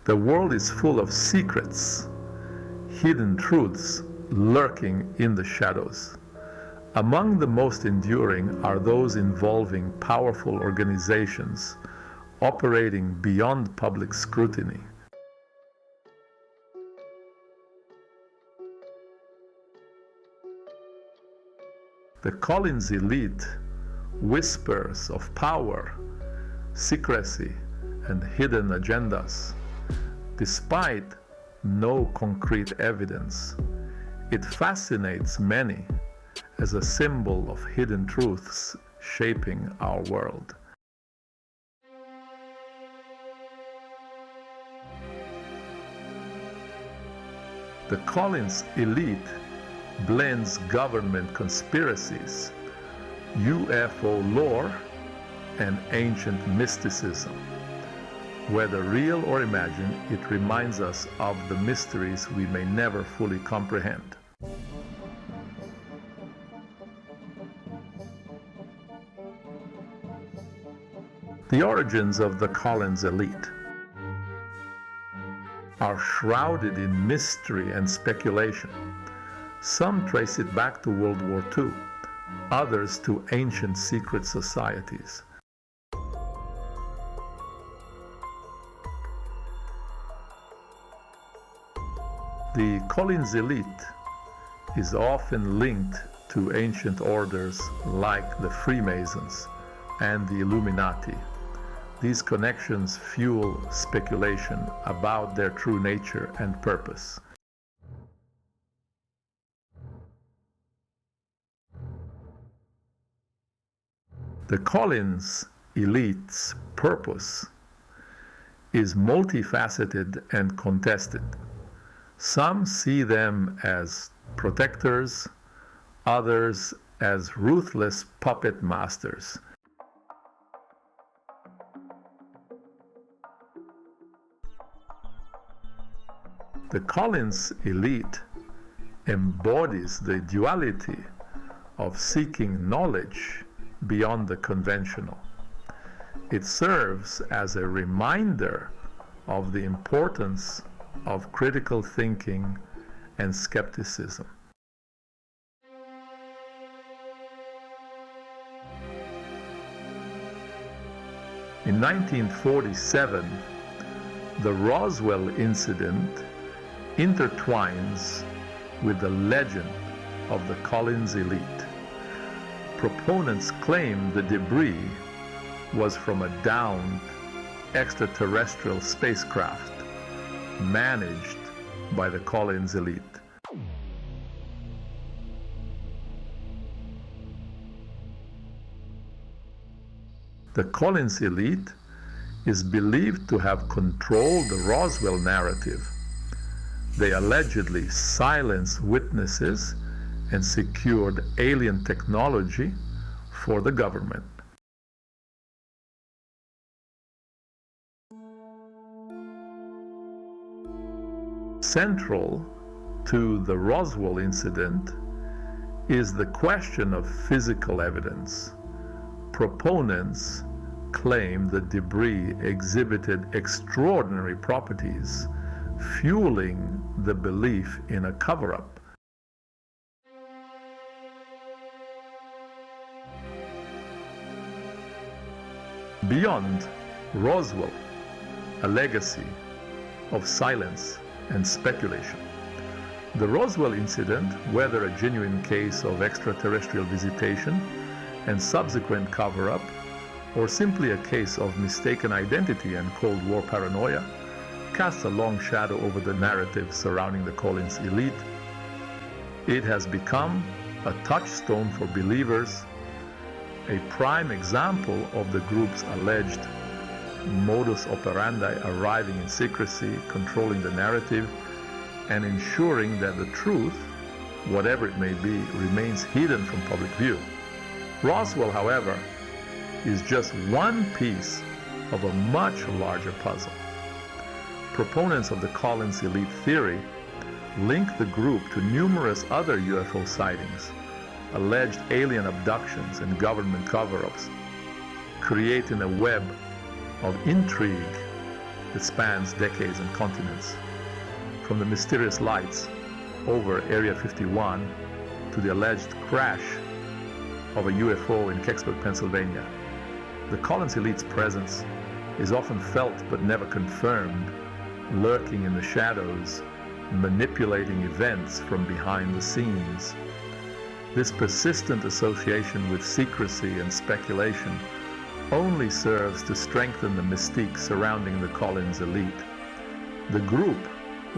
The world is full of secrets, hidden truths lurking in the shadows. Among the most enduring are those involving powerful organizations operating beyond public scrutiny. The Collins elite whispers of power, secrecy, and hidden agendas. Despite no concrete evidence, it fascinates many as a symbol of hidden truths shaping our world. The Collins elite blends government conspiracies, UFO lore, and ancient mysticism. Whether real or imagined, it reminds us of the mysteries we may never fully comprehend. The origins of the Collins elite are shrouded in mystery and speculation. Some trace it back to World War II, others to ancient secret societies. The Collins elite is often linked to ancient orders like the Freemasons and the Illuminati. These connections fuel speculation about their true nature and purpose. The Collins elite's purpose is multifaceted and contested. Some see them as protectors, others as ruthless puppet masters. The Collins elite embodies the duality of seeking knowledge beyond the conventional. It serves as a reminder of the importance of critical thinking and skepticism. In 1947, the Roswell Incident intertwines with the legend of the Collins elite. Proponents claim the debris was from a downed extraterrestrial spacecraft managed by the Collins elite. The Collins elite is believed to have controlled the Roswell narrative. They allegedly silenced witnesses and secured alien technology for the government. Central to the Roswell incident is the question of physical evidence. Proponents claim the debris exhibited extraordinary properties, fueling the belief in a cover-up. Beyond Roswell, a legacy of silence and speculation. The Roswell incident, whether a genuine case of extraterrestrial visitation and subsequent cover-up, or simply a case of mistaken identity and Cold War paranoia, casts a long shadow over the narrative surrounding the Collins elite. It has become a touchstone for believers, a prime example of the group's alleged modus operandi, arriving in secrecy, controlling the narrative, and ensuring that the truth, whatever it may be, remains hidden from public view. Roswell, however, is just one piece of a much larger puzzle. Proponents of the Collins elite theory link the group to numerous other UFO sightings, alleged alien abductions, and government cover-ups, creating a web of intrigue that spans decades and continents. From the mysterious lights over Area 51 to the alleged crash of a UFO in Kecksburg, Pennsylvania, the Collins elite's presence is often felt but never confirmed, lurking in the shadows, manipulating events from behind the scenes. This persistent association with secrecy and speculation only serves to strengthen the mystique surrounding the Collins elite. The group,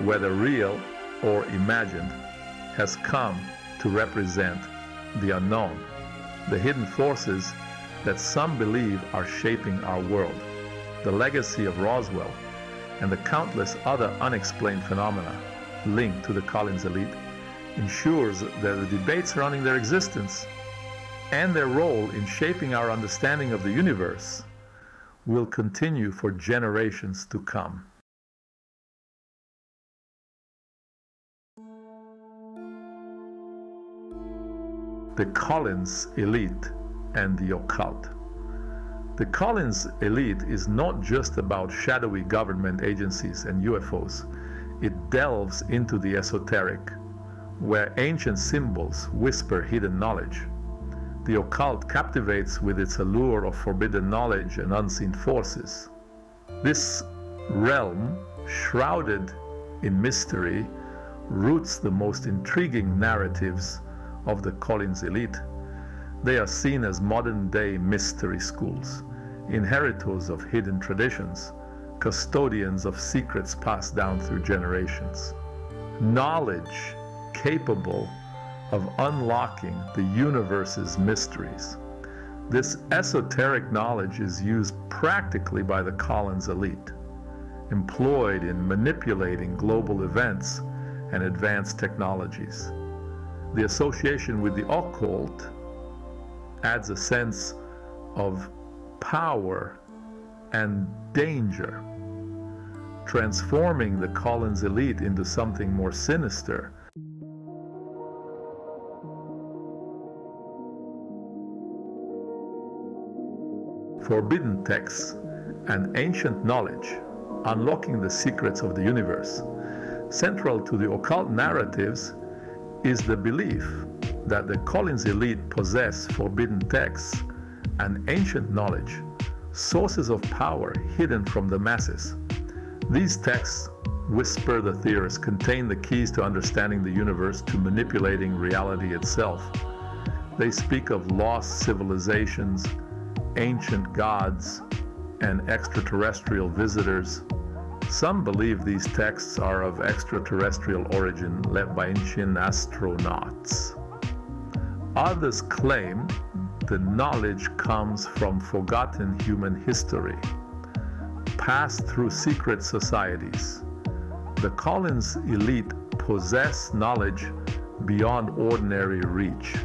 whether real or imagined, has come to represent the unknown, the hidden forces that some believe are shaping our world. The legacy of Roswell and the countless other unexplained phenomena linked to the Collins elite ensures that the debate surrounding their existence and their role in shaping our understanding of the universe will continue for generations to come. The Collins elite and the occult. The Collins elite is not just about shadowy government agencies and UFOs. It delves into the esoteric, where ancient symbols whisper hidden knowledge. The occult captivates with its allure of forbidden knowledge and unseen forces. This realm, shrouded in mystery, roots the most intriguing narratives of the Collins elite. They are seen as modern-day mystery schools, inheritors of hidden traditions, custodians of secrets passed down through generations. Knowledge capable of unlocking the universe's mysteries. This esoteric knowledge is used practically by the Collins elite, employed in manipulating global events and advanced technologies. The association with the occult adds a sense of power and danger, transforming the Collins elite into something more sinister. Forbidden texts and ancient knowledge, unlocking the secrets of the universe. Central to the occult narratives is the belief that the Collins elite possess forbidden texts and ancient knowledge, sources of power hidden from the masses. These texts, whisper the theorists, contain the keys to understanding the universe, to manipulating reality itself. They speak of lost civilizations, ancient gods, and extraterrestrial visitors. Some believe these texts are of extraterrestrial origin, led by ancient astronauts. Others claim the knowledge comes from forgotten human history, passed through secret societies. The Collins elite possess knowledge beyond ordinary reach,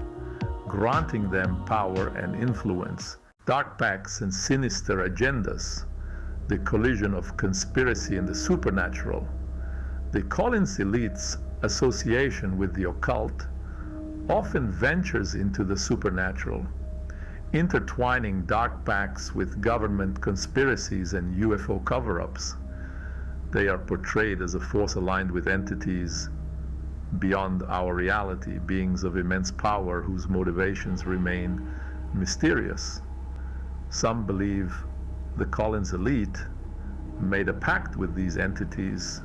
granting them power and influence. Dark pacts and sinister agendas, the collision of conspiracy and the supernatural. The Collins elite's association with the occult often ventures into the supernatural, intertwining dark pacts with government conspiracies and UFO cover-ups. They are portrayed as a force aligned with entities beyond our reality, beings of immense power whose motivations remain mysterious. Some believe the Collins elite made a pact with these entities,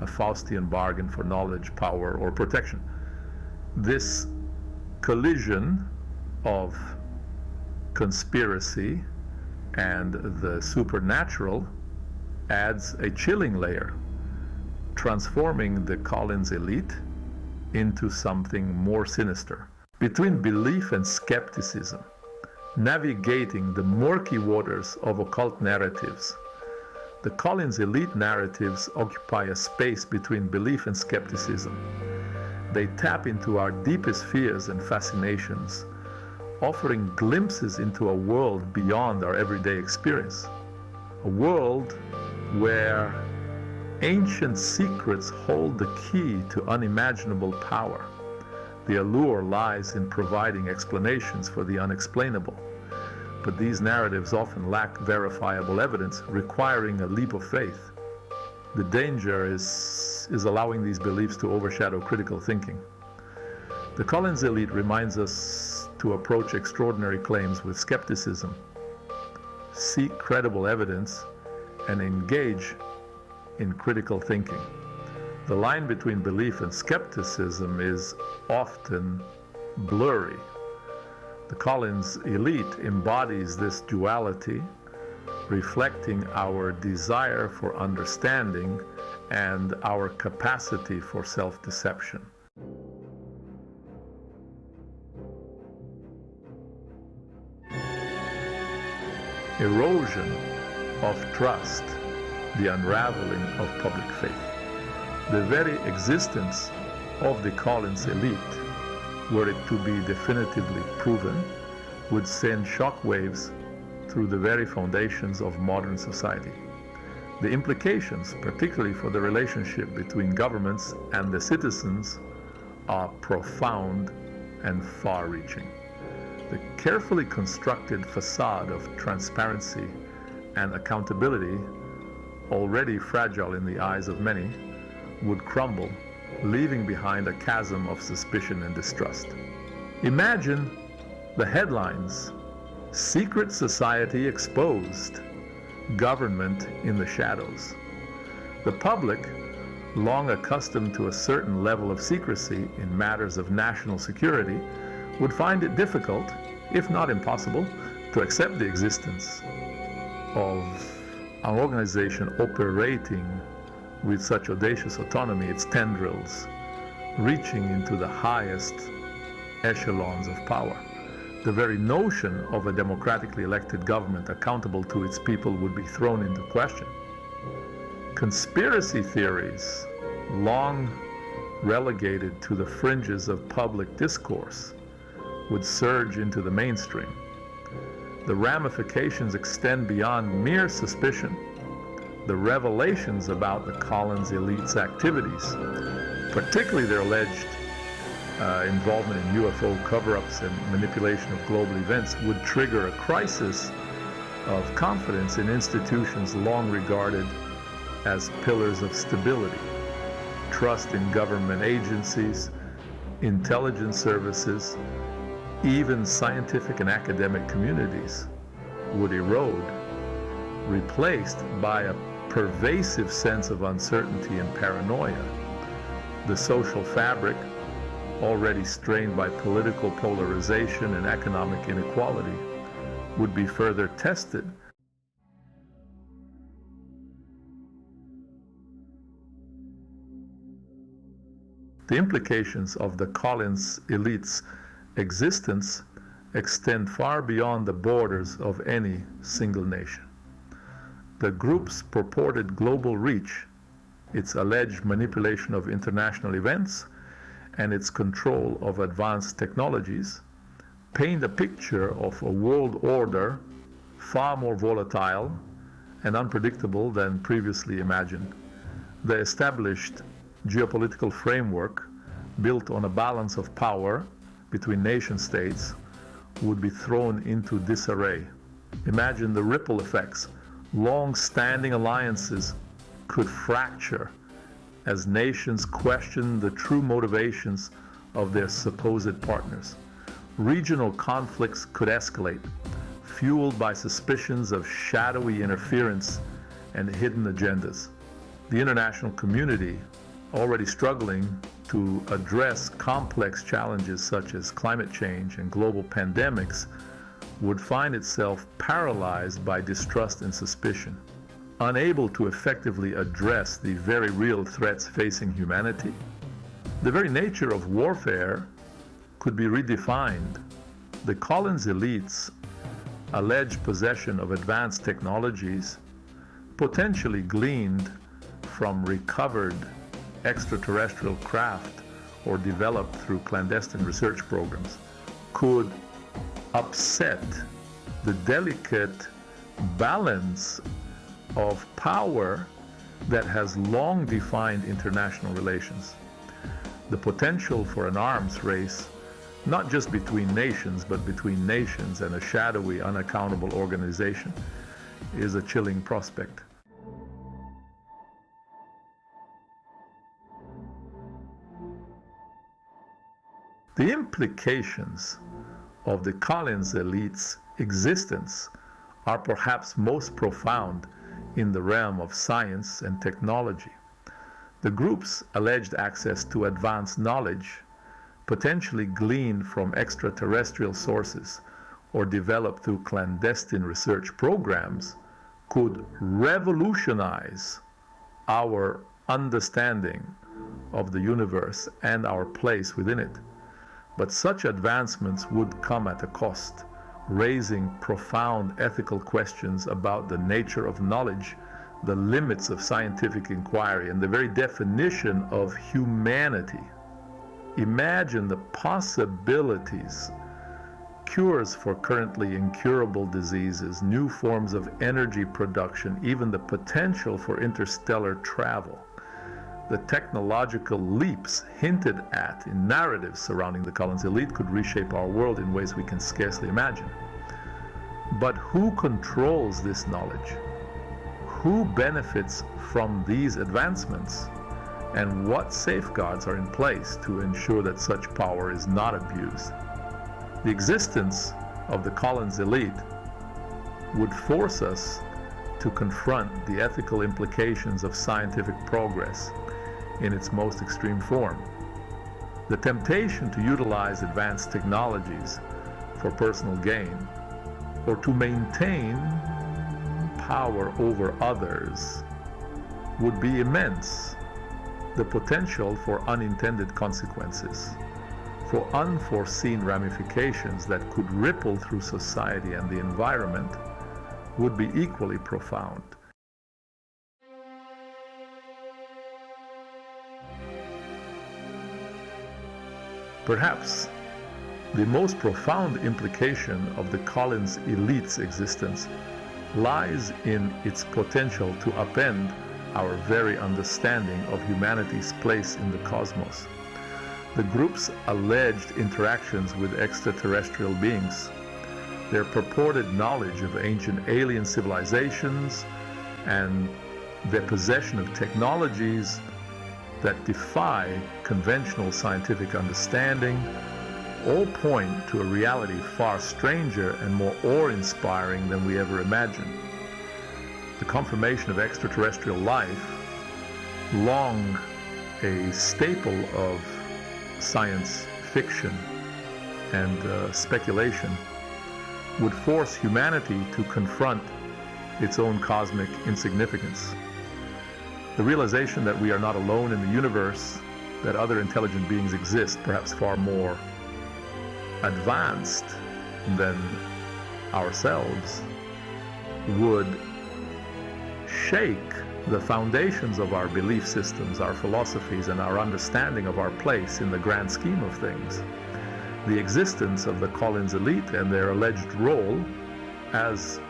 a Faustian bargain for knowledge, power, or protection. This collision of conspiracy and the supernatural adds a chilling layer, transforming the Collins elite into something more sinister. Between belief and skepticism, navigating the murky waters of occult narratives, the Collins elite narratives occupy a space between belief and skepticism. They tap into our deepest fears and fascinations, offering glimpses into a world beyond our everyday experience. A world where ancient secrets hold the key to unimaginable power. The allure lies in providing explanations for the unexplainable. but these narratives often lack verifiable evidence, requiring a leap of faith. The danger is allowing these beliefs to overshadow critical thinking. The Collins elite reminds us to approach extraordinary claims with skepticism, seek credible evidence, and engage in critical thinking. The line between belief and skepticism is often blurry. The Collins elite embodies this duality, reflecting our desire for understanding and our capacity for self-deception. Erosion of trust, the unraveling of public faith. The very existence of the Collins elite, were it to be definitively proven, would send shockwaves through the very foundations of modern society. The implications, particularly for the relationship between governments and the citizens, are profound and far-reaching. The carefully constructed facade of transparency and accountability, already fragile in the eyes of many, would crumble, leaving behind a chasm of suspicion and distrust. Imagine the headlines: "Secret Society Exposed, Government in the Shadows." The public, long accustomed to a certain level of secrecy in matters of national security, would find it difficult, if not impossible, to accept the existence of an organization operating with such audacious autonomy, its tendrils reaching into the highest echelons of power. The very notion of a democratically elected government accountable to its people would be thrown into question. Conspiracy theories, long relegated to the fringes of public discourse, would surge into the mainstream. The ramifications extend beyond mere suspicion. The revelations about the Collins elite's activities, particularly their alleged involvement in UFO cover-ups and manipulation of global events, would trigger a crisis of confidence in institutions long regarded as pillars of stability. Trust in government agencies, intelligence services, even scientific and academic communities would erode, replaced by a pervasive sense of uncertainty and paranoia. The social fabric, already strained by political polarization and economic inequality, would be further tested. The implications of the Collins elite's existence extend far beyond the borders of any single nation. The group's purported global reach, its alleged manipulation of international events, and its control of advanced technologies paint a picture of a world order far more volatile and unpredictable than previously imagined. The established geopolitical framework, built on a balance of power between nation states, would be thrown into disarray. Imagine the ripple effects. Long-standing alliances could fracture as nations question the true motivations of their supposed partners. Regional conflicts could escalate, fueled by suspicions of shadowy interference and hidden agendas. The international community, already struggling to address complex challenges such as climate change and global pandemics, would find itself paralyzed by distrust and suspicion, unable to effectively address the very real threats facing humanity. The very nature of warfare could be redefined. The Collins elite's alleged possession of advanced technologies, potentially gleaned from recovered extraterrestrial craft or developed through clandestine research programs, could upset the delicate balance of power that has long defined international relations. The potential for an arms race not just between nations, but between nations and a shadowy, unaccountable organization, is a chilling prospect. The implications of the Collins elite's existence are perhaps most profound in the realm of science and technology. The group's alleged access to advanced knowledge, potentially gleaned from extraterrestrial sources or developed through clandestine research programs, could revolutionize our understanding of the universe and our place within it. But such advancements would come at a cost, raising profound ethical questions about the nature of knowledge, the limits of scientific inquiry, and the very definition of humanity. Imagine the possibilities: cures for currently incurable diseases, new forms of energy production, even the potential for interstellar travel. The technological leaps hinted at in narratives surrounding the Collins elite could reshape our world in ways we can scarcely imagine. But who controls this knowledge? Who benefits from these advancements? And what safeguards are in place to ensure that such power is not abused? The existence of the Collins elite would force us to confront the ethical implications of scientific progress in its most extreme form. The temptation to utilize advanced technologies for personal gain or to maintain power over others would be immense. The potential for unintended consequences, for unforeseen ramifications that could ripple through society and the environment, would be equally profound. Perhaps the most profound implication of the Collins elite's existence lies in its potential to upend our very understanding of humanity's place in the cosmos. The group's alleged interactions with extraterrestrial beings, their purported knowledge of ancient alien civilizations, and their possession of technologies that defy conventional scientific understanding, all point to a reality far stranger and more awe-inspiring than we ever imagined. The confirmation of extraterrestrial life, long a staple of science fiction and speculation, would force humanity to confront its own cosmic insignificance. The realization that we are not alone in the universe, that other intelligent beings exist, perhaps far more advanced than ourselves, would shake the foundations of our belief systems, our philosophies, and our understanding of our place in the grand scheme of things. The existence of the Collins elite and their alleged role as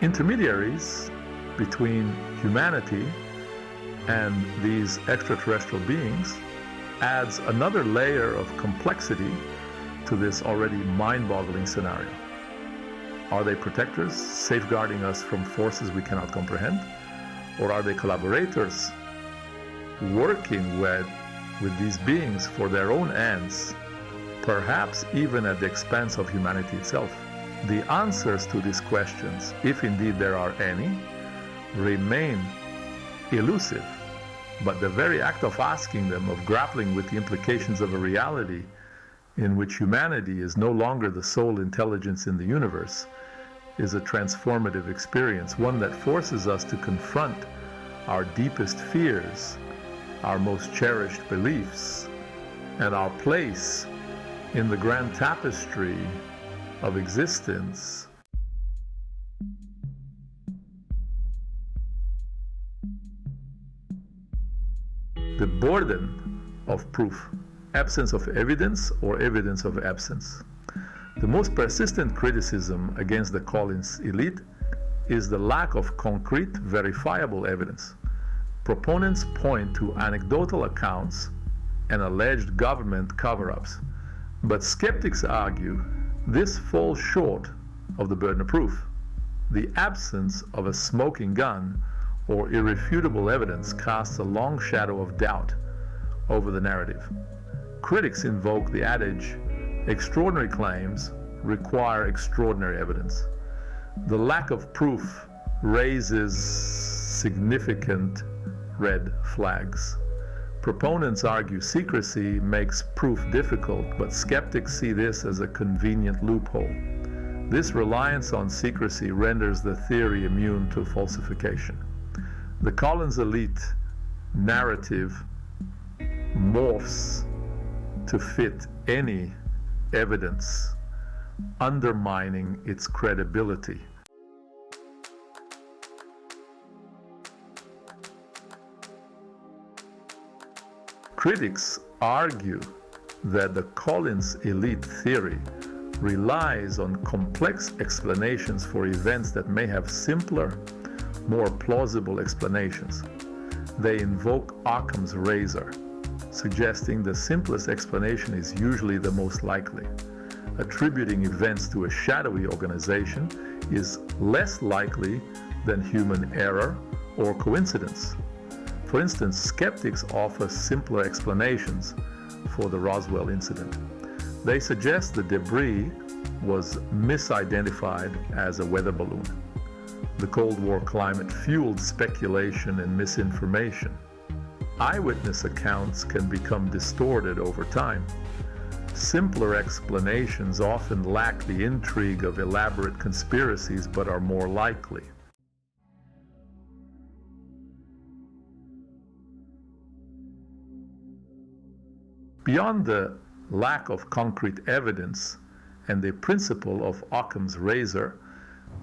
intermediaries between humanity and these extraterrestrial beings adds another layer of complexity to this already mind-boggling scenario. Are they protectors, safeguarding us from forces we cannot comprehend? Or are they collaborators, working with these beings for their own ends, perhaps even at the expense of humanity itself? The answers to these questions, if indeed there are any, remain elusive, but the very act of asking them, of grappling with the implications of a reality in which humanity is no longer the sole intelligence in the universe, is a transformative experience, one that forces us to confront our deepest fears, our most cherished beliefs, and our place in the grand tapestry of existence. The burden of proof, absence of evidence or evidence of absence. The most persistent criticism against the Collins elite is the lack of concrete, verifiable evidence. Proponents point to anecdotal accounts and alleged government cover-ups, But skeptics argue this falls short of the burden of proof. The absence of a smoking gun or irrefutable evidence casts a long shadow of doubt over the narrative. Critics invoke the adage, extraordinary claims require extraordinary evidence. The lack of proof raises significant red flags. Proponents argue secrecy makes proof difficult, but skeptics see this as a convenient loophole. This reliance on secrecy renders the theory immune to falsification. The Collins elite narrative morphs to fit any evidence, undermining its credibility. Critics argue that the Collins elite theory relies on complex explanations for events that may have simpler, more plausible explanations. They invoke Occam's razor, suggesting the simplest explanation is usually the most likely. Attributing events to a shadowy organization is less likely than human error or coincidence. For instance, skeptics offer simpler explanations for the Roswell incident. They suggest the debris was misidentified as a weather balloon. The Cold War climate fueled speculation and misinformation. Eyewitness accounts can become distorted over time. Simpler explanations often lack the intrigue of elaborate conspiracies but are more likely. Beyond the lack of concrete evidence and the principle of Occam's razor,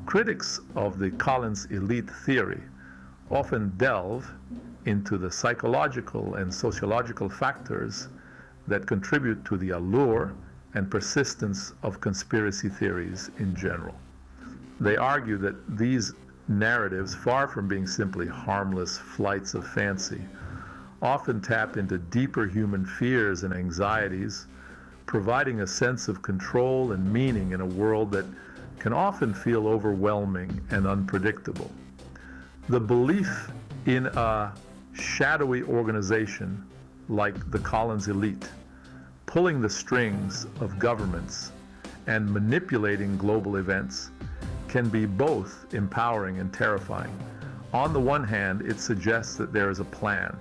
critics of the Collins elite theory often delve into the psychological and sociological factors that contribute to the allure and persistence of conspiracy theories in general. They argue that these narratives, far from being simply harmless flights of fancy, often tap into deeper human fears and anxieties, providing a sense of control and meaning in a world that can often feel overwhelming and unpredictable. The belief in a shadowy organization like the Collins elite, pulling the strings of governments and manipulating global events, can be both empowering and terrifying. On the one hand, it suggests that there is a plan,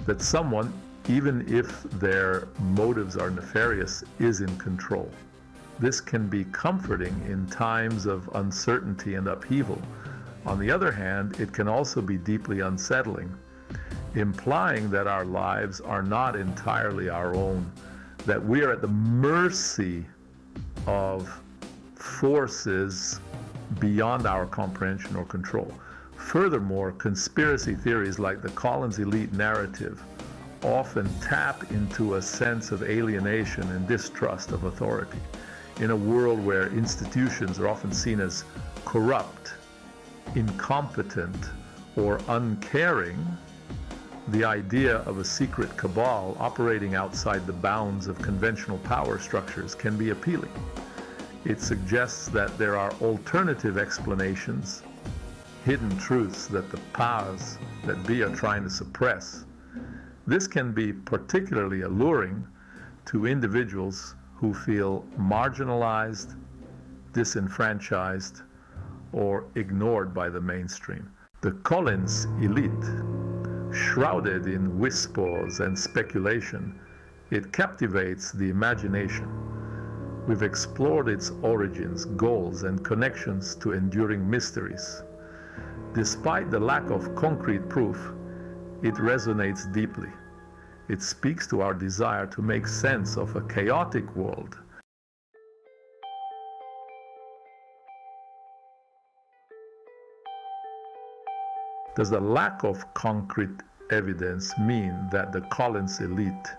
that someone, even if their motives are nefarious, is in control. This can be comforting in times of uncertainty and upheaval. On the other hand, it can also be deeply unsettling, implying that our lives are not entirely our own, that we are at the mercy of forces beyond our comprehension or control. Furthermore, conspiracy theories like the Collins elite narrative often tap into a sense of alienation and distrust of authority. In a world where institutions are often seen as corrupt, incompetent, or uncaring, the idea of a secret cabal operating outside the bounds of conventional power structures can be appealing. It suggests that there are alternative explanations, hidden truths that the powers that be are trying to suppress. This can be particularly alluring to individuals who feel marginalized, disenfranchised, or ignored by the mainstream. The Collins elite, shrouded in whispers and speculation, it captivates the imagination. We've explored its origins, goals, and connections to enduring mysteries. Despite the lack of concrete proof, it resonates deeply. It speaks to our desire to make sense of a chaotic world. Does the lack of concrete evidence mean that the Collins elite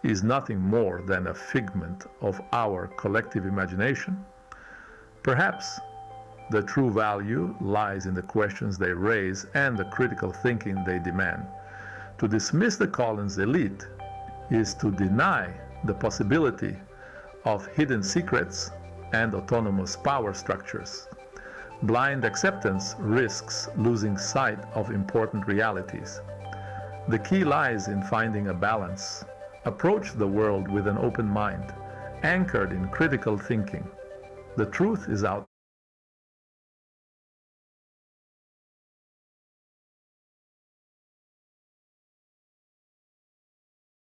is nothing more than a figment of our collective imagination? Perhaps the true value lies in the questions they raise and the critical thinking they demand. To dismiss the Collins elite is to deny the possibility of hidden secrets and autonomous power structures. Blind acceptance risks losing sight of important realities. The key lies in finding a balance. Approach the world with an open mind, anchored in critical thinking. The truth is out